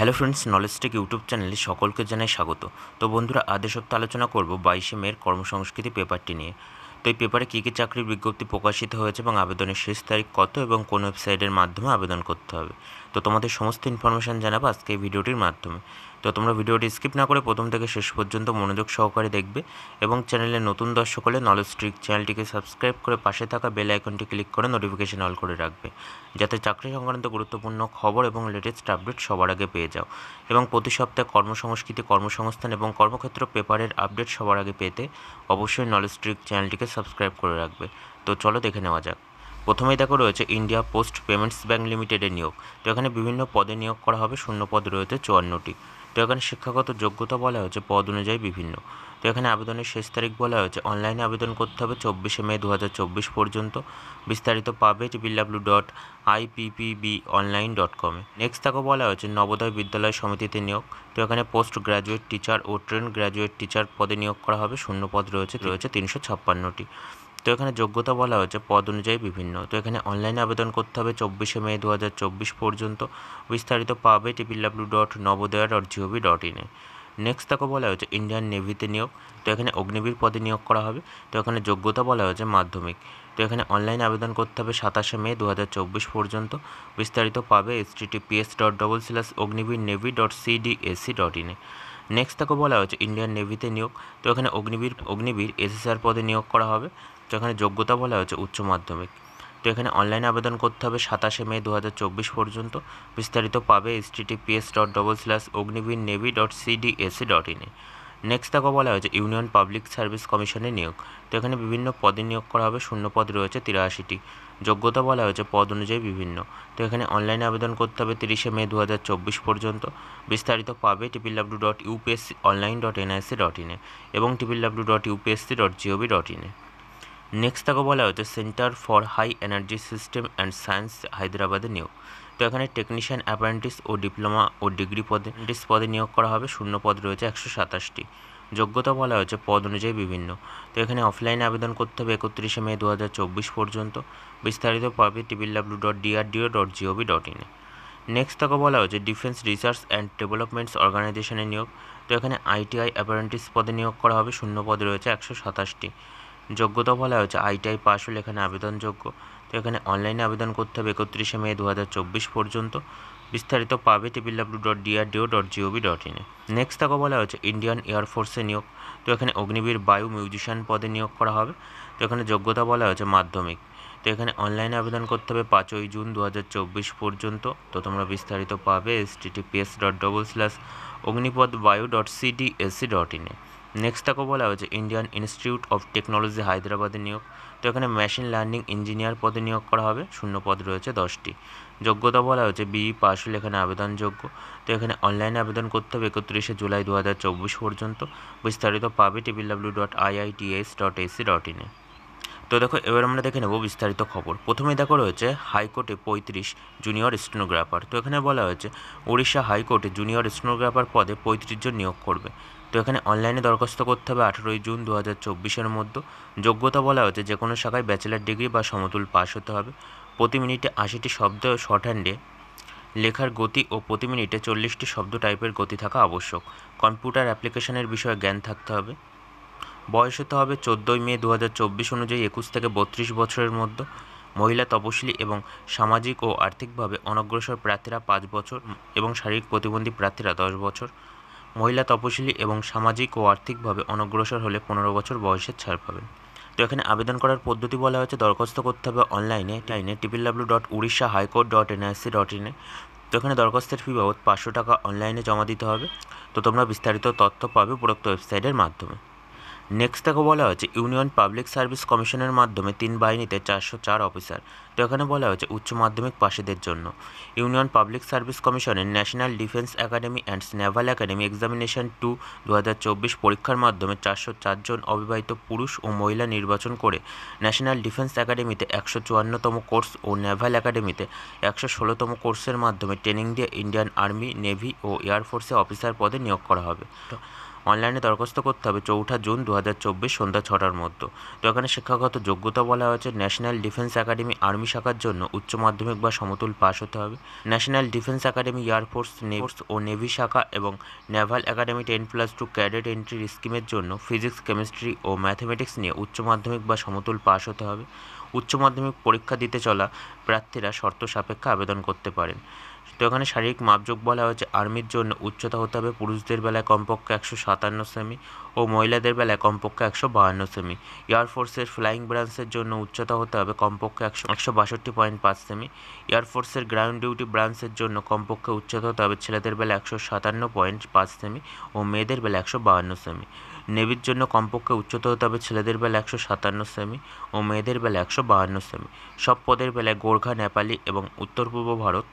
Hello friends, নলেজটেক YouTube চ্যানেলে সকলকে জানাই স্বাগত। তো বন্ধুরা, আজ সপ্তাহে আলোচনা করব 22শে মের কর্মসংস্কৃতি পেপারটি নিয়ে। তো এই পেপারে কী কী চাকরির বিজ্ঞপ্তি প্রকাশিত হয়েছে এবং আবেদনের শেষ তারিখ কত এবং কোন ওয়েবসাইটের মাধ্যমে আবেদন করতে হবে, তো তোমাদের সমস্ত ইনফরমেশান জানাবো আজকে এই ভিডিওটির মাধ্যমে। তো তোমরা ভিডিওটি স্কিপ না করে প্রথম থেকে শেষ পর্যন্ত মনোযোগ সহকারে দেখবে এবং চ্যানেলে নতুন দর্শক হলে নলেজটেক চ্যানেলটিকে সাবস্ক্রাইব করে পাশে থাকা বেল আইকনটি ক্লিক করে নোটিফিকেশন অল করে রাখবে, যাতে চাকরি সংক্রান্ত গুরুত্বপূর্ণ খবর এবং লেটেস্ট আপডেট সবার আগে পেয়ে যাও এবং প্রতি সপ্তাহে কর্মসংস্কৃতি, কর্মসংস্থান এবং কর্মক্ষেত্র পেপারের আপডেট সবার আগে পেতে অবশ্যই নলেজটেক চ্যানেলটিকে সাবস্ক্রাইব করে রাখবে। তো চলো দেখে নেওয়া যাক। প্রথমেই দেখো রয়েছে ইন্ডিয়া পোস্ট পেমেন্টস ব্যাঙ্ক লিমিটেডের নিয়োগ। তো এখানে বিভিন্ন পদে নিয়োগ করা হবে, শূন্য পদ রয়েছে 54টি। তো এখানে শিক্ষাগত যোগ্যতা বলা হয়েছে পদ অনুযায়ী বিভিন্ন। তো এখানে আবেদনের শেষ তারিখ বলা হয়েছে অনলাইনে আবেদন করতে হবে 24শে মে 2024 পর্যন্ত। বিস্তারিত পাবে www.ippbonline.com। নেক্সট তাকে বলা হয়েছে নবোদয় বিদ্যালয় সমিতিতে নিয়োগ। তো এখানে পোস্ট গ্র্যাজুয়েট টিচার ও ট্রেন গ্র্যাজুয়েট টিচার পদে নিয়োগ করা হবে, শূন্য পদ রয়েছে 356টি। তো এখানে যোগ্যতা বলা হয়েছে পদ অনুযায়ী বিভিন্ন। তো এখানে অনলাইনে আবেদন করতে হবে 24শে মে 2024 পর্যন্ত। বিস্তারিত পাবে www.navodaya.gov.in এ। নেক্সট তাকে বলা হয়েছে ইন্ডিয়ান নেভিতে নিয়োগ। তো এখানে অগ্নিবীর পদে নিয়োগ করা হবে। তো এখানে যোগ্যতা বলা হয়েছে মাধ্যমিক। তো এখানে অনলাইনে আবেদন করতে হবে 27শে মে 2024 পর্যন্ত। বিস্তারিত পাবে https://ognibirnavy.cdsc.in এ। নেক্সট তাকে বলা হয়েছে ইন্ডিয়ান নেভিতে নিয়োগ। তো এখানে অগ্নিবীর এসএসআর পদে নিয়োগ করা হবে। তো এখানে যোগ্যতা বলা হয়েছে উচ্চ মাধ্যমিক। তো এখানে অনলাইনে আবেদন করতে হবে 27শে মে 2024 পর্যন্ত। বিস্তারিত পাবে https://ognibirnavy.cdsc.in এ। নেক্সট তাকে বলা হয়েছে ইউনিয়ন পাবলিক সার্ভিস কমিশনে নিয়োগ। তো এখানে বিভিন্ন পদে নিয়োগ করা হবে, শূন্য পদ রয়েছে 83টি। যোগ্যতা বলা হয়েছে পদ অনুযায়ী বিভিন্ন। তো এখানে অনলাইনে আবেদন করতে হবে 30শে মে 2024 পর্যন্ত। বিস্তারিত পাবে www.upsconline.nic.in এ এবং www.upsc.gov.in এ। নেক্সট তাকে বলা হয়েছে centre for high energy system and science হায়দ্রাবাদে নিয়োগ। তো এখানে টেকনিশিয়ান অ্যাপ্রেন্টিস ও ডিপ্লোমা ও ডিগ্রি পদে নিয়োগ করা হবে, শূন্য পদ রয়েছে 127টি। যোগ্যতা বলা হয়েছে পদ অনুযায়ী বিভিন্ন। তো এখানে অফলাইনে আবেদন করতে হবে 31শে মে 2024 পর্যন্ত। বিস্তারিত পাবে www.drdo.gov.in এ। নেক্সট তাকে বলা হয়েছে ডিফেন্স রিসার্চ অ্যান্ড ডেভেলপমেন্টস অর্গানাইজেশনে নিয়োগ। তো এখানে আইটিআই অ্যাপ্রেন্টিস পদে নিয়োগ করা হবে, শূন্য পদ রয়েছে 127টি। যোগ্যতা বলা হয়েছে আইটিআই পাস হলে এখানে আবেদনযোগ্য। তো এখানে অনলাইনে আবেদন করতে হবে 31শে মে 2024 পর্যন্ত। বিস্তারিত পাবে www.drdo.gov.in এ। নেক্সট তাকে বলা হয়েছে ইন্ডিয়ান এয়ারফোর্সে নিয়োগ। তো এখানে অগ্নিবীর বায়ু মিউজিশিয়ান পদে নিয়োগ করা হবে। তো এখানে যোগ্যতা বলা হয়েছে মাধ্যমিক। তো এখানে অনলাইনে আবেদন করতে হবে 5ই জুন 2024 পর্যন্ত। তো তোমরা বিস্তারিত পাবে https://ognipodbayu.cdsc.in এ। নেক্সট তাকে বলা হয়েছে ইন্ডিয়ান ইনস্টিটিউট অফ টেকনোলজি হায়দ্রাবাদে নিয়োগ। তো এখানে মেশিন লার্নিং ইঞ্জিনিয়ার পদে নিয়োগ করা হবে, শূন্য পদ রয়েছে 10টি। যোগ্যতা বলা হয়েছে বিই পাস হলে এখানে আবেদনযোগ্য। তো এখানে অনলাইনে আবেদন করতে হবে 31শে জুলাই 2024 পর্যন্ত। বিস্তারিত পাবে www.iits.ac.in এ। তো দেখো, এবার আমরা দেখে নেব বিস্তারিত খবর। প্রথমেই দেখো রয়েছে হাইকোর্টে 35 জুনিয়র স্টেনোগ্রাফার। তো এখানে বলা হয়েছে উড়িষ্যা হাইকোর্টে জুনিয়র স্টেনোগ্রাফার পদে 35 জন নিয়োগ করবে। তো এখানে অনলাইনে দরখাস্ত করতে হবে 18ই জুন 2024 মধ্যে। যোগ্যতা বলা হয়েছে যে কোনো শাখায় ব্যাচেলার ডিগ্রি বা সমতুল পাস হতে হবে। প্রতি মিনিটে 80টি শব্দ শর্ট হ্যান্ডে লেখার গতি ও প্রতি মিনিটে 40টি শব্দ টাইপের গতি থাকা আবশ্যক। কম্পিউটার অ্যাপ্লিকেশনের বিষয়ে জ্ঞান থাকতে হবে। বয়স হতে হবে 14ই মে 2024 অনুযায়ী 21 থেকে 32 বছরের মধ্যে। মহিলা তপশিলি এবং সামাজিক ও আর্থিকভাবে অনগ্রসর প্রার্থীরা 5 বছর এবং শারীরিক প্রতিবন্ধী প্রার্থীরা 10 বছর। মহিলা তপশিলি এবং সামাজিক ও আর্থিকভাবে অনগ্রসর হলে 15 বছর বয়সের ছাড় পাবেন। তো এখানে আবেদন করার পদ্ধতি বলা হয়েছে দরখাস্ত করতে হবে অনলাইনে www.urishahighcourt.nic.in এ। তো এখানে দরখাস্তের ফি বাবদ 500 টাকা অনলাইনে জমা দিতে হবে। তো তোমরা বিস্তারিত তথ্য পাবে উপরোক্ত ওয়েবসাইটের মাধ্যমে। নেক্সট তাকে বলা হয়েছে ইউনিয়ন পাবলিক সার্ভিস কমিশনের মাধ্যমে 3 বাহিনীতে 404 অফিসার। তো এখানে বলা হয়েছে উচ্চ মাধ্যমিক পাশেদের জন্য। ইউনিয়ন পাবলিক সার্ভিস কমিশনের national defence academy and Naval academy examination 2 2024 পরীক্ষার মাধ্যমে 404 জন অবিবাহিত পুরুষ ও মহিলা নির্বাচন করে ন্যাশনাল ডিফেন্স একাডেমিতে 154তম কোর্স ও নেভাল একাডেমিতে 116তম কোর্সের মাধ্যমে ট্রেনিং দিয়ে ইন্ডিয়ান আর্মি, নেভি ও এয়ারফোর্সে অফিসার পদে নিয়োগ করা হবে। অনলাইনে দরখাস্ত করতে হবে 4 জুন 2024 সন্ধ্যা 6টার মধ্যে। তো এখানে শিক্ষাগত যোগ্যতা বলা হয়েছে ন্যাশনাল ডিফেন্স একাডেমি আর্মি শাখার জন্য উচ্চ মাধ্যমিক বা সমতুল পাস হতে হবে। ন্যাশনাল ডিফেন্স একাডেমি এয়ারফোর্স ও নেভি শাখা এবং নেভাল একাডেমি 10+2 ক্যাডেট এন্ট্রি স্কিমের জন্য ফিজিক্স, কেমিস্ট্রি ও ম্যাথমেটিক্স নিয়ে উচ্চ মাধ্যমিক বা সমতুল পাস হতে হবে। উচ্চ মাধ্যমিক পরীক্ষা দিতে চলা প্রার্থীরা শর্ত সাপেক্ষে আবেদন করতে পারেন। তো এখানে শারীরিক মাপযোগ বলা হয়েছে আর্মির জন্য উচ্চতা হতে হবে পুরুষদের বেলায় কমপক্ষে 157 সেমি ও মহিলাদের বেলায় কমপক্ষে 152 সেমি। এয়ারফোর্সের ফ্লাইং ব্রাঞ্চের জন্য উচ্চতা হতে হবে কমপক্ষে 162.5 সেমি। এয়ারফোর্সের গ্রাউন্ড ডিউটি ব্রাঞ্চের জন্য কমপক্ষে উচ্চতা হতে হবে ছেলেদের বেলায় 157.5 সেমি ও মেয়েদের বেলায় 152 সেমি। নেভির জন্য কমপক্ষে উচ্চতা হতে হবে ছেলেদের বেলায় 157 সেমি ও মেয়েদের বেলায় 152 সেমি। সব পদের বেলায় গোর্খা, নেপালি এবং উত্তর পূর্ব ভারত,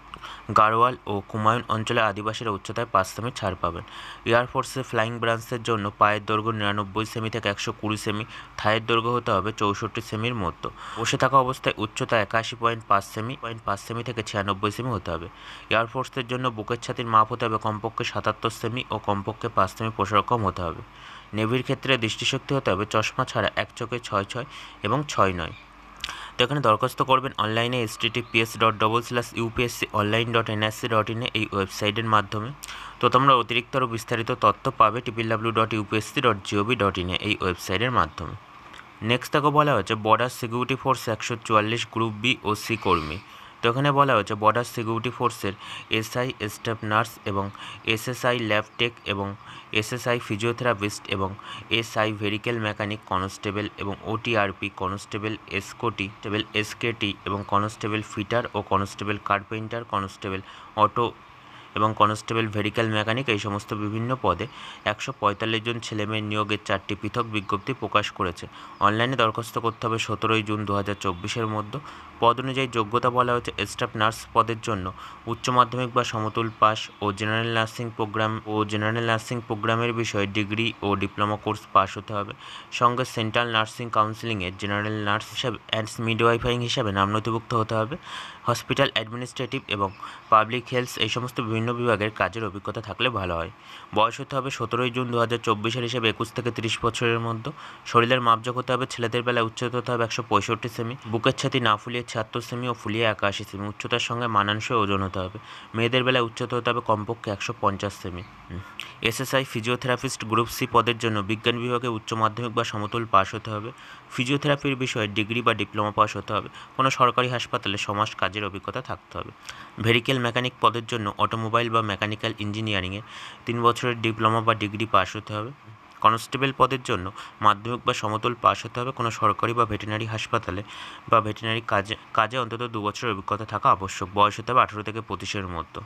গাড়োয়াল ও কুমায়ুন অঞ্চলের আদিবাসীরা উচ্চতায় 5 সেমি ছাড় পাবেন। এয়ারফোর্সের ফ্লাইং ব্রাঞ্চের জন্য পায়ের দৈর্ঘ্য 99 সেমি থেকে 120 সেমি, থায়ের দৈর্ঘ্য হতে হবে 64 সেমির মধ্যে। বসে থাকা অবস্থায় উচ্চতা 81.5 সেমি থেকে 96 সেমি হতে হবে। এয়ারফোর্সের জন্য বুকের ছাতির মাপ হতে হবে কমপক্ষে 77 সেমি ও কমপক্ষে 5 সেমি প্রসারক্ষম হতে হবে। নেভির ক্ষেত্রে দৃষ্টিশক্তি হতে হবে চশমা ছাড়া এক চোখে 6.6 এবং 6.9। তো এখানে দরখাস্ত করবেন অনলাইনে https://upsconline.nsc.in এই ওয়েবসাইটের মাধ্যমে। তো তোমরা অতিরিক্ত আরও বিস্তারিত তথ্য পাবে www.upsc.gov.in এই ওয়েবসাইটের মাধ্যমে। নেক্সট তাকে বলা হয়েছে border security force 144 group B ও সি কর্মী। তো এখানে বলা হয়েছে বর্ডার সিকিউরিটি ফোর্সের এসআই স্টাফ নার্স এবং এসএসআই ল্যাব টেক এবং এসএসআই ফিজিওথেরাপিস্ট এবং এসআই ভেহিক্যাল মেকানিক কনস্টেবল এবং ওটিআরপি কনস্টেবল এসকেটি এবং কনস্টেবল ফিটার ও কনস্টেবল কার্পেন্টার কনস্টেবল অটো এবং কনস্টেবল ভেহিক্যাল মেকানিক এই সমস্ত বিভিন্ন পদে 145 জন ছেলেমেয়ের নিয়োগের 4টি পৃথক বিজ্ঞপ্তি প্রকাশ করেছে। অনলাইনে দরখাস্ত করতে হবে 17 জুন 2024 মধ্যে। পদ অনুযায়ী যোগ্যতা বলা হয়েছে স্টাফ নার্স পদের জন্য উচ্চ মাধ্যমিক বা সমতুল পাস ও জেনারেল নার্সিং প্রোগ্রামের বিষয়ে ডিগ্রি ও ডিপ্লোমা কোর্স পাস হতে হবে। সঙ্গে সেন্ট্রাল নার্সিং কাউন্সিলিংয়ে জেনারেল নার্স হিসাবে অ্যান্ড মিডওয়াইফারিং হিসাবে নাম নথিভুক্ত হতে হবে। হসপিটাল অ্যাডমিনিস্ট্রেটিভ এবং পাবলিক হেলথ এই সমস্ত বিভিন্ন বিভাগের কাজের অভিজ্ঞতা থাকলে ভালো হয়। বয়স হতে হবে 17 জুন 2024 হিসেবে 21 থেকে 30 বছরের মধ্যে। শরীরের মাপযোগ হতে হবে ছেলেদের বেলায় উচ্চতা হতে হবে 165 সেমি, বুকের ছাতি না ফুলিয়ে 76 সেমি ও ফুলিয়ে 81 সেমি, উচ্চতার সঙ্গে মানানসই ওজন হতে হবে। মেয়েদের বেলায় উচ্চতা হতে হবে কমপক্ষে 150 সেমি। এসএসআই ফিজিওথেরাপিস্ট গ্রুপ সি পদের জন্য বিজ্ঞান বিভাগে উচ্চ মাধ্যমিক বা সমতুল পাস হতে হবে। ফিজিওথেরাপির বিষয়ে ডিগ্রি বা ডিপ্লোমা পাস হতে হবে। কোনো সরকারি হাসপাতালে সমাজ কাজের অভিজ্ঞতা থাকতে হবে। ভেহিক্যাল মেকানিক পদের জন্য অটোমোবাইল বা মেকানিক্যাল ইঞ্জিনিয়ারিংয়ে 3 বছরের ডিপ্লোমা বা ডিগ্রি পাস হতে হবে। কনস্টেবল পদের জন্য মাধ্যমিক বা সমতুল পাস হতে হবে। কোনো সরকারি বা ভেটেরিনারি হাসপাতালে বা ভেটেরিনারি কাজে অন্তত 2 বছরের অভিজ্ঞতা থাকা আবশ্যক। বয়স হতে হবে 18 থেকে 25-এর মধ্যে।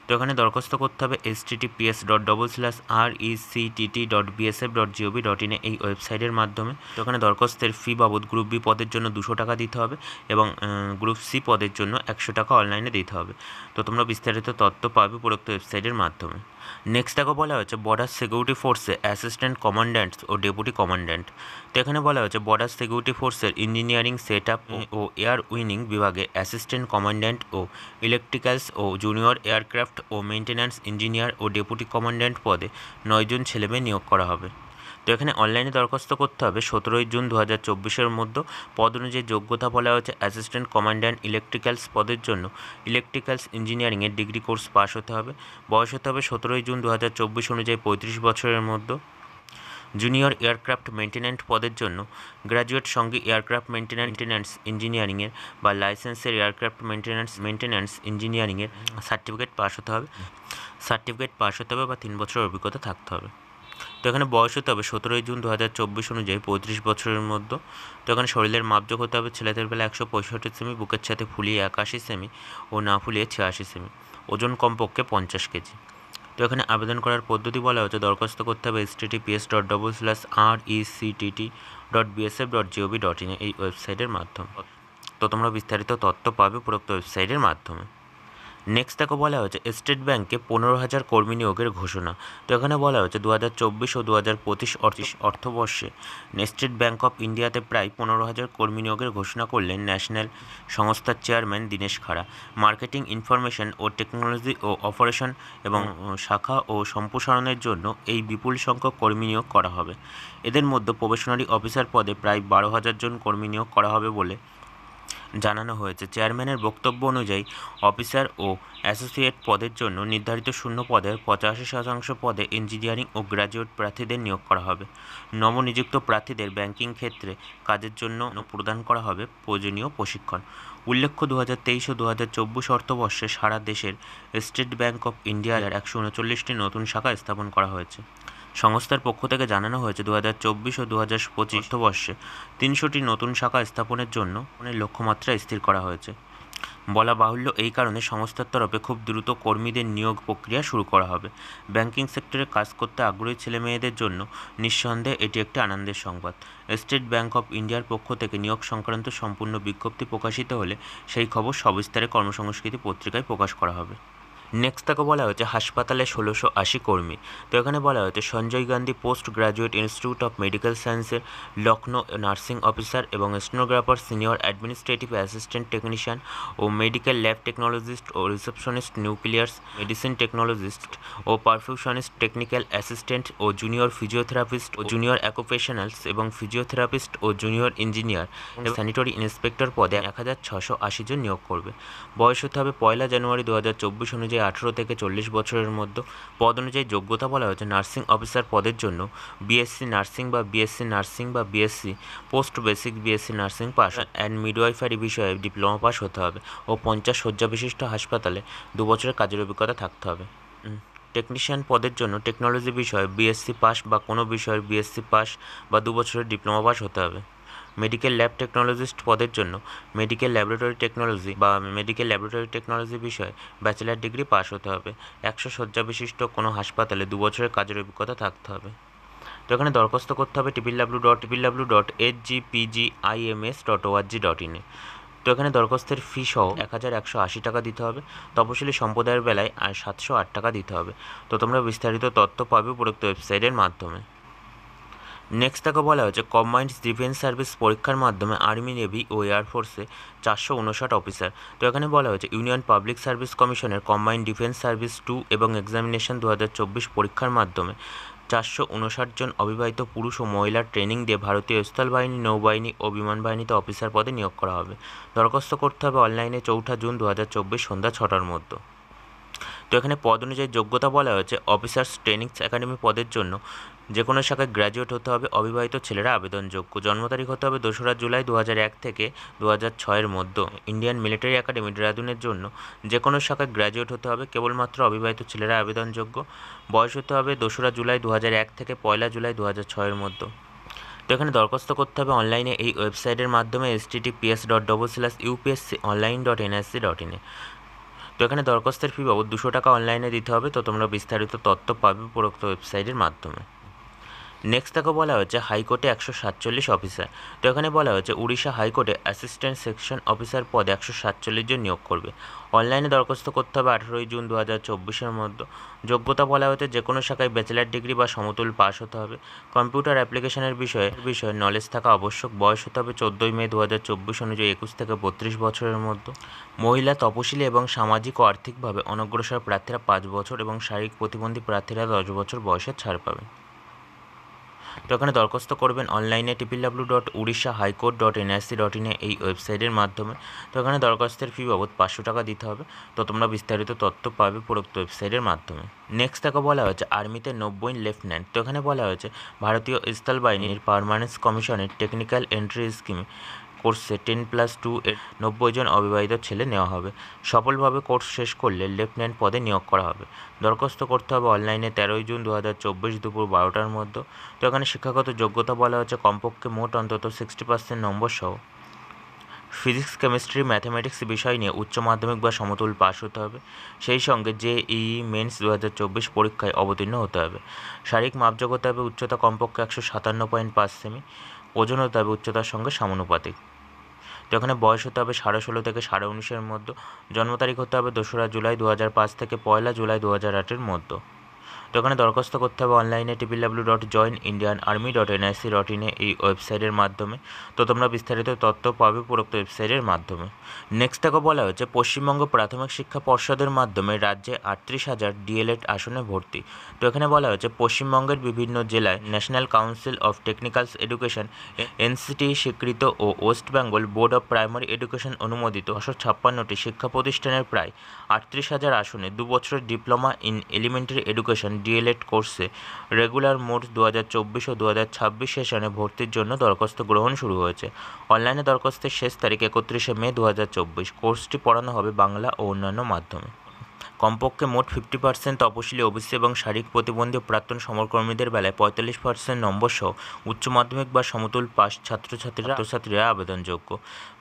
তো এখানে দরখাস্ত করতে হবে https://rectt.bsf.gov.in এই ওয়েবসাইটের মাধ্যমে। তো এখানে দরখাস্তের ফি বাবদ গ্রুপ বি পদের জন্য 200 টাকা দিতে হবে এবং গ্রুপ সি পদের জন্য 100 টাকা অনলাইনে দিতে হবে। তো তোমরা বিস্তারিত তথ্য পাবে উপরোক্ত ওয়েবসাইটের মাধ্যমে। নেক্সট দেখো বলা হয়েছে বর্ডার সিকিউরিটি ফোর্সে অ্যাসিস্ট্যান্ট কমান্ড্যান্টস ও ডেপুটি কমান্ড্যান্ট। তো এখানে বলা হয়েছে বর্ডার সিকিউরিটি ফোর্সের ইঞ্জিনিয়ারিং সেট আপ ও এয়ার উইনিং বিভাগে অ্যাসিস্ট্যান্ট কমান্ড্যান্ট ও ইলেকট্রিক্যালস ও জুনিয়র এয়ারক্রাফট ও মেইনটেন্যান্স ইঞ্জিনিয়ার ও ডেপুটি কমান্ড্যান্ট পদে 9 জন ছেলেমেয়ে নিয়োগ করা হবে। তো এখানে অনলাইনে দরখাস্ত করতে হবে 17 জুন 2024 মধ্যে। পদ অনুযায়ী যোগ্যতা বলা হয়েছে অ্যাসিস্ট্যান্ট কমান্ড্যান্ট ইলেকট্রিক্যালস পদের জন্য ইলেকট্রিক্যালস ইঞ্জিনিয়ারিংয়ের ডিগ্রি কোর্স পাস হতে হবে। বয়স হতে হবে 17 জুন 2024 অনুযায়ী 35 বছরের মধ্যে। জুনিয়র এয়ারক্রাফট মেইনটেন্যান্ট পদের জন্য গ্র্যাজুয়েট সঙ্গে এয়ারক্রাফট মেইনটেন্যান্স ইঞ্জিনিয়ারিংয়ের বা লাইসেন্সের এয়ারক্রাফট মেইনটেন্যান্স ইঞ্জিনিয়ারিংয়ের সার্টিফিকেট পাস হতে হবে বা 3 বছরের অভিজ্ঞতা থাকতে হবে। তো এখানে বয়স হতে হবে 17 জুন 2024 অনুযায়ী 35 বছরের মধ্যে। তো এখানে শরীরের মাপযোগ হতে হবে ছেলেদের বেলা 165 সেমি, বুকের ছাতি ফুলিয়ে 81 সেমি ও না ফুলিয়ে 86 সেমি, ওজন কমপক্ষে 50 কেজি। তো এখানে আবেদন করার পদ্ধতি বলা হচ্ছে দরখাস্ত করতে হবে https://rectt.bsf.gov.in এই ওয়েবসাইটের মাধ্যমে। তো তোমরা বিস্তারিত তথ্য পাবে উপরোক্ত ওয়েবসাইটের মাধ্যমে। নেক্সট তাকে বলা হয়েছে স্টেট ব্যাংকে 15,000 কর্মী নিয়োগের ঘোষণা। তো এখানে বলা হয়েছে 2024 ও 2025 অর্থবর্ষে স্টেট ব্যাংক অফ ইন্ডিয়াতে প্রায় 15,000 কর্মী নিয়োগের ঘোষণা করলেন ন্যাশনাল সংস্থার চেয়ারম্যান দীনেশ খাড়া। মার্কেটিং, ইনফরমেশন ও টেকনোলজি ও অপারেশন এবং শাখা ও সম্প্রসারণের জন্য এই বিপুল সংখ্যক কর্মী নিয়োগ করা হবে। এদের মধ্যে প্রবেশনারি অফিসার পদে প্রায় 12,000 জন কর্মী নিয়োগ করা হবে বলে জানানো হয়েছে। চেয়ারম্যানের বক্তব্য অনুযায়ী অফিসার ও অ্যাসোসিয়েট পদের জন্য নির্ধারিত শূন্য পদের 85% পদে ইঞ্জিনিয়ারিং ও গ্র্যাজুয়েট প্রার্থীদের নিয়োগ করা হবে। নবনিযুক্ত প্রার্থীদের ব্যাংকিং ক্ষেত্রে কাজের জন্য প্রদান করা হবে প্রয়োজনীয় প্রশিক্ষণ। উল্লেখ্য 2023 ও 2024 অর্থবর্ষে সারা দেশের স্টেট ব্যাংক অফ ইন্ডিয়ার 139টি নতুন শাখা স্থাপন করা হয়েছে। সংস্থার পক্ষ থেকে জানানো হয়েছে 2024 ও 2025 অর্থবর্ষে 300টি নতুন শাখা স্থাপনের জন্য লক্ষ্যমাত্রা স্থির করা হয়েছে। বলা বাহুল্য, এই কারণে সংস্থার তরফে খুব দ্রুত কর্মীদের নিয়োগ প্রক্রিয়া শুরু করা হবে। ব্যাংকিং সেক্টরে কাজ করতে আগ্রহী ছেলেমেয়েদের জন্য নিঃসন্দেহে এটি একটি আনন্দের সংবাদ। স্টেট ব্যাংক অফ ইন্ডিয়ার পক্ষ থেকে নিয়োগ সংক্রান্ত সম্পূর্ণ বিজ্ঞপ্তি প্রকাশিত হলে সেই খবর সবিস্তারে কর্মসংস্কৃতি পত্রিকায় প্রকাশ করা হবে। নেক্সট তাকে বলা হয়েছে হাসপাতালে 1680 কর্মী। তো এখানে বলা হয়েছে Sanjay Gandhi post graduate institute of medical সায়েন্সের লখনৌ নার্সিং অফিসার এবং stenographer, senior administrative assistant technician ও মেডিকেল ল্যাব টেকনোলজিস্ট ও রিসেপশনিস্ট, নিউক্লিয়ার্স মেডিসিন টেকনোলজিস্ট ও পারফিউশনিস্ট, টেকনিক্যাল অ্যাসিস্ট্যান্ট ও জুনিয়র ফিজিওথেরাপিস্ট ও জুনিয়র অ্যাকুপেশনালস এবং ফিজিওথেরাপিস্ট ও জুনিয়র ইঞ্জিনিয়ার এবং স্যানিটারি ইন্সপেক্টর পদে 1680 জন নিয়োগ করবে। বয়স হতে হবে 1 জানুয়ারি 2024 অনুযায়ী 18 থেকে 40 বছরের মধ্যে। পদ অনুযায়ী যোগ্যতা বলা হয়েছে নার্সিং অফিসার পদের জন্য বিএসসি নার্সিং বা বিএসসি নার্সিং বা BSc post basic BSc nursing pass and midwifery বিষয়ে ডিপ্লোমা পাস হতে হবে ও 50 শয্যা বিশিষ্ট হাসপাতালে 2 বছরের কাজের অভিজ্ঞতা থাকতে হবে। টেকনিশিয়ান পদের জন্য টেকনোলজি বিষয়ে বিএসসি পাস বা কোনো বিষয়ের বিএসসি পাস বা 2 বছরের ডিপ্লোমা পাস হতে হবে। মেডিকেল ল্যাব টেকনোলজিস্ট পদের জন্য মেডিকেল ল্যাবরেটরি টেকনোলজি বা মেডিকেল ল্যাবরেটরি টেকনোলজি বিষয়ে ব্যাচেলার ডিগ্রি পাস হতে হবে। 100 শয্যা বিশিষ্ট কোনো হাসপাতালে 2 বছরের কাজের অভিজ্ঞতা থাকতে হবে। তো এখানে দরখাস্ত করতে হবে www.hgpgims.org.in এ। তো এখানে দরখাস্তের ফি সহ 1180 টাকা দিতে হবে। তপশিলি সম্প্রদায়ের বেলায় 708 টাকা দিতে হবে। তো তোমরা বিস্তারিত তথ্য পাবে উপরোক্ত ওয়েবসাইটের মাধ্যমে। নেক্সট তাকে বলা হয়েছে কম্বাইন্ড ডিফেন্স সার্ভিস পরীক্ষার মাধ্যমে আর্মি, নেভি ও এয়ারফোর্সে 459 অফিসার। তো এখানে বলা হয়েছে ইউনিয়ন পাবলিক সার্ভিস কমিশনের কম্বাইন্ড ডিফেন্স সার্ভিস 2 এবং এক্সামিনেশন 2024 পরীক্ষার মাধ্যমে 459 জন অবিবাহিত পুরুষ ও মহিলার ট্রেনিং দিয়ে ভারতীয় স্থলবাহিনী, নৌবাহিনী ও বিমান বাহিনীতে অফিসার পদে নিয়োগ করা হবে। দরখাস্ত করতে হবে অনলাইনে 4 জুন 2024 সন্ধ্যা 6টার মধ্যে। তো এখানে পদ অনুযায়ী যোগ্যতা বলা হয়েছে অফিসার্স ট্রেনিং একাডেমি পদের জন্য যে কোনো শাখায় গ্র্যাজুয়েট হতে হবে। অবিবাহিত ছেলেরা আবেদনযোগ্য। জন্ম তারিখ হতে হবে 2রা জুলাই 2001 থেকে 2006 মধ্যে। ইন্ডিয়ান মিলিটারি একাডেমি দেরাদুনের জন্য যে কোনো শাখায় গ্র্যাজুয়েট হতে হবে। কেবলমাত্র অবিবাহিত ছেলেরা আবেদনযোগ্য। বয়স হতে হবে 2রা জুলাই 2001 থেকে 1 জুলাই 2006 মধ্যে। তো এখানে দরখাস্ত করতে হবে অনলাইনে এই ওয়েবসাইটের মাধ্যমে https://upsonline.nsc.in এ। তো এখানে দরখাস্তের ফি বাবদ 200 টাকা অনলাইনে দিতে হবে। তো তোমরা বিস্তারিত তথ্য পাবে উপরোক্ত ওয়েবসাইটের মাধ্যমে। নেক্সট তাকে বলা হয়েছে হাইকোর্টে 147 অফিসার। তো এখানে বলা হয়েছে উড়িষ্যা হাইকোর্টে অ্যাসিস্ট্যান্ট সেকশন অফিসার পদে 147 জন নিয়োগ করবে। অনলাইনে দরখাস্ত করতে হবে 18 জুন 2024 মধ্যে। যোগ্যতা বলা হয়েছে যে কোনো শাখায় ব্যাচেলার ডিগ্রি বা সমতুল পাস হতে হবে। কম্পিউটার অ্যাপ্লিকেশনের বিষয়ে নলেজ থাকা আবশ্যক। বয়স হতে হবে 14 মে 2024 অনুযায়ী 21 থেকে 32 বছরের মধ্যে। মহিলা, তপশিলি এবং সামাজিক ও আর্থিকভাবে অনগ্রসর প্রার্থীরা 5 বছর এবং শারীরিক প্রতিবন্ধী প্রার্থীরা 10 বছর বয়সের ছাড় পাবে। তো এখানে দরখাস্ত করবেন অনলাইনে www.urishahighcourt.nsc.in এই ওয়েবসাইটের মাধ্যমে। তো এখানে দরখাস্তের ফি বাবদ 500 টাকা দিতে হবে। তো তোমরা বিস্তারিত তথ্য পাবে উপরোক্ত ওয়েবসাইটের মাধ্যমে। নেক্সট তাকে বলা হয়েছে আর্মিতে 90 লেফটেন্যান্ট। তো এখানে বলা হয়েছে ভারতীয় স্থল বাহিনীর পারমানেন্ট কমিশনের টেকনিক্যাল এন্ট্রি স্কিমে কোর্সে 10+2 এর 90 জন অবিবাহিত ছেলে নেওয়া হবে। সফলভাবে কোর্স শেষ করলে লেফটেন্যান্ট পদে নিয়োগ করা হবে। দরখাস্ত করতে হবে অনলাইনে 13 জুন 2024 দুপুর 12টার মধ্যে। তো এখানে শিক্ষাগত যোগ্যতা বলা হচ্ছে কমপক্ষে মোট অন্তত 60% নম্বর সহ ফিজিক্স, কেমিস্ট্রি, ম্যাথামেটিক্স বিষয় নিয়ে উচ্চ মাধ্যমিক বা সমতুল পাস হতে হবে। সেই সঙ্গে JEE মেন্স 2024 পরীক্ষায় অবতীর্ণ হতে হবে। শারীরিক মাপযোগ হতে হবে উচ্চতা কমপক্ষে 157.5 সেমি। ওজন হতে হবে উচ্চতার সঙ্গে সমানুপাতিক। তো তো এখানে বয়স হতে হবে 16.5 থেকে 19.5 মধ্যে। জন্ম তারিখ হতে হবে 2রা জুলাই 2005 থেকে 1লা জুলাই 2008 মধ্যে। তো এখানে দরখাস্ত করতে হবে অনলাইনে www.joinindianarmy.nic.in এই ওয়েবসাইটের মাধ্যমে। তো তোমরা বিস্তারিত তথ্য পাবে উপরোক্ত ওয়েবসাইটের মাধ্যমে। নেক্সট দেখো বলা হয়েছে পশ্চিমবঙ্গ প্রাথমিক শিক্ষা পর্ষদের মাধ্যমে রাজ্যে 38,000 ডিএলএড আসনে ভর্তি। তো এখানে বলা হয়েছে পশ্চিমবঙ্গের বিভিন্ন জেলায় national council of technical education NCT স্বীকৃত ও West Bengal board of primary education অনুমোদিত 256টি শিক্ষা প্রতিষ্ঠানের প্রায় 38,000 আসনে 2 বছরের diploma in elementary education D El Ed কোর্সে রেগুলার মোড 2024 ও 2026 সেশনে ভর্তির জন্য দরখাস্ত গ্রহণ শুরু হয়েছে। অনলাইনে দরখাস্তের শেষ তারিখ 31 মে 2024। কোর্সটি পড়ানো হবে বাংলা ও অন্যান্য মাধ্যমে। কমপক্ষে মোট 50% তপশিলি ওবিসি এবং শারীরিক প্রতিবন্ধী ও প্রাক্তন সমরকর্মীদের বেলায় 45% নম্বর সহ উচ্চ মাধ্যমিক বা সমতুল পাস ছাত্রছাত্রীরা আবেদনযোগ্য।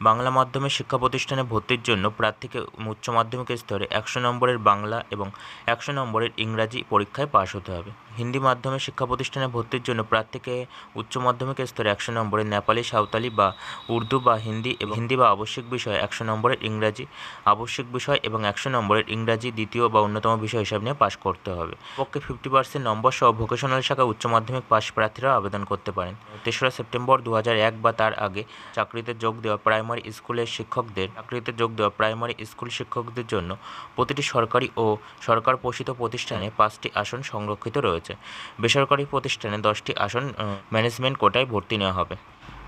বাংলা মাধ্যমে শিক্ষা প্রতিষ্ঠানে ভর্তির জন্য প্রার্থীকে উচ্চ মাধ্যমিকের স্তরে 100 নম্বরের বাংলা এবং 100 নম্বরের ইংরাজি পরীক্ষায় পাশ হতে হবে। হিন্দি মাধ্যমে শিক্ষা প্রতিষ্ঠানে ভর্তির জন্য প্রার্থীকে উচ্চ মাধ্যমিকের স্তরে 100 নম্বরের নেপালি, সাঁওতালি বা উর্দু বা হিন্দি বা আবশ্যিক বিষয় 100 নম্বরের ইংরাজি আবশ্যিক বিষয় এবং 100 নম্বরের ইংরাজি দ্বিতীয় বা অন্যতম বিষয় হিসাব নিয়ে পাশ করতে হবে। পক্ষে 50% নম্বর সহ ভোকেশনাল শাখা উচ্চ মাধ্যমিক পাস প্রার্থীরা আবেদন করতে পারেন। 3রা সেপ্টেম্বর 2001 বা তার আগে চাকরিতে যোগ দেওয়া প্রাইমারি স্কুল শিক্ষকদের জন্য প্রতিটি সরকারি ও সরকার পোষিত প্রতিষ্ঠানে 5টি আসন সংরক্ষিত রয়েছে। বেসরকারি প্রতিষ্ঠানে 10টি আসন ম্যানেজমেন্ট কোটায় ভর্তি নেওয়া হবে।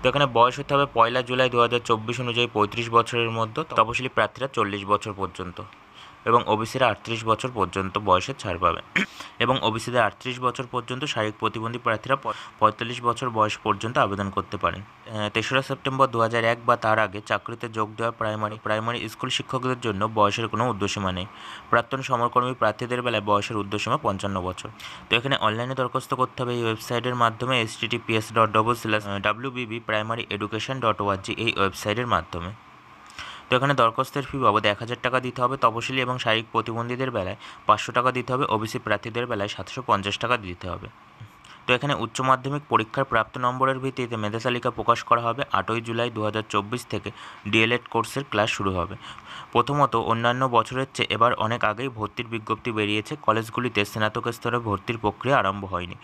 তো এখানে বয়স হতে হবে 1লা জুলাই 2024 অনুযায়ী 35 বছরের মধ্যে। তপশিলি প্রার্থীরা 40 বছর পর্যন্ত এবং ওবিসিরা 38 বছর পর্যন্ত বয়সের ছাড় পাবে এবং ওবিসিদের 38 বছর পর্যন্ত শারীরিক প্রতিবন্ধী প্রার্থীরা 45 বছর বয়স পর্যন্ত আবেদন করতে পারেন। 3রা সেপ্টেম্বর 2001 বা তার আগে চাকরিতে যোগ দেওয়া প্রাইমারি স্কুল শিক্ষকদের জন্য বয়সের কোনো ঊর্ধ্বসীমা নেই। প্রাক্তন সমরকর্মী প্রার্থীদের বেলায় বয়সের ঊর্ধ্বসীমা 55 বছর। তো এখানে অনলাইনে দরখাস্ত করতে হবে এই ওয়েবসাইটের মাধ্যমে https://www.primaryeducation.org এই ওয়েবসাইটের মাধ্যমে। তো এখানে দরখাস্তের ফি বাবদ 1,000 টাকা দিতে হবে। তপশিলি এবং শারীরিক প্রতিবন্ধীদের বেলায় 500 টাকা দিতে হবে। ওবিসি প্রার্থীদের বেলায় 750 টাকা দিতে হবে। তো এখানে উচ্চ মাধ্যমিক পরীক্ষার প্রাপ্ত নম্বরের ভিত্তিতে মেধা তালিকা প্রকাশ করা হবে। 8ই জুলাই 2024 থেকে ডিএলএড কোর্সের ক্লাস শুরু হবে। প্রথমত, অন্যান্য বছরের চেয়ে এবার অনেক আগেই ভর্তির বিজ্ঞপ্তি বেরিয়েছে। কলেজগুলিতে স্নাতক স্তরে ভর্তির প্রক্রিয়া আরম্ভ হয়নি।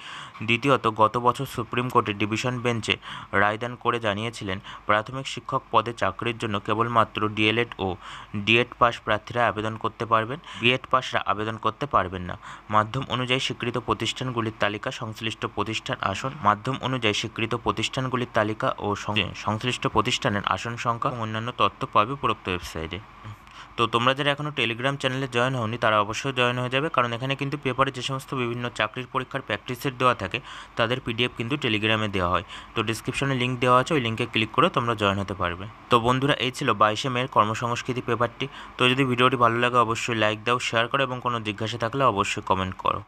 দ্বিতীয়ত, গত বছর সুপ্রিম কোর্টের ডিভিশন বেঞ্চে রায়দান করে জানিয়েছিলেন প্রাথমিক শিক্ষক পদে চাকরির জন্য কেবলমাত্র ডিএলএড ও ডিএড পাস প্রার্থীরা আবেদন করতে পারবেন, বিএড পাসরা আবেদন করতে পারবেন না। মাধ্যম অনুযায়ী স্বীকৃত প্রতিষ্ঠানগুলির তালিকা, সংশ্লিষ্ট প্রতিষ্ঠান আসন, মাধ্যম অনুযায়ী স্বীকৃত প্রতিষ্ঠানগুলির তালিকা ও সংশ্লিষ্ট প্রতিষ্ঠানের আসন সংখ্যা এবং অন্যান্য তথ্য পাবে উপরোক্ত ওয়েবসাইটে। তো তোমরা যারা এখনও টেলিগ্রাম চ্যানেলে জয়েন হওনি তারা অবশ্যই জয়েন হয়ে যাবে, কারণ এখানে কিন্তু পেপারে যে সমস্ত বিভিন্ন চাকরির পরীক্ষার প্র্যাকটিস সেট দেওয়া থাকে তাদের পিডিএফ কিন্তু টেলিগ্রামে দেওয়া হয়। তো ডিসক্রিপশনে লিঙ্ক দেওয়া আছে, ওই লিঙ্কে ক্লিক করে তোমরা জয়েন হতে পারবে। তো বন্ধুরা, এই ছিল 22শে মের কর্মসংস্কৃতি পেপারটি। তো যদি ভিডিওটি ভালো লাগে অবশ্যই লাইক দাও, শেয়ার করো এবং কোনো জিজ্ঞাসা থাকলে অবশ্যই কমেন্ট করো।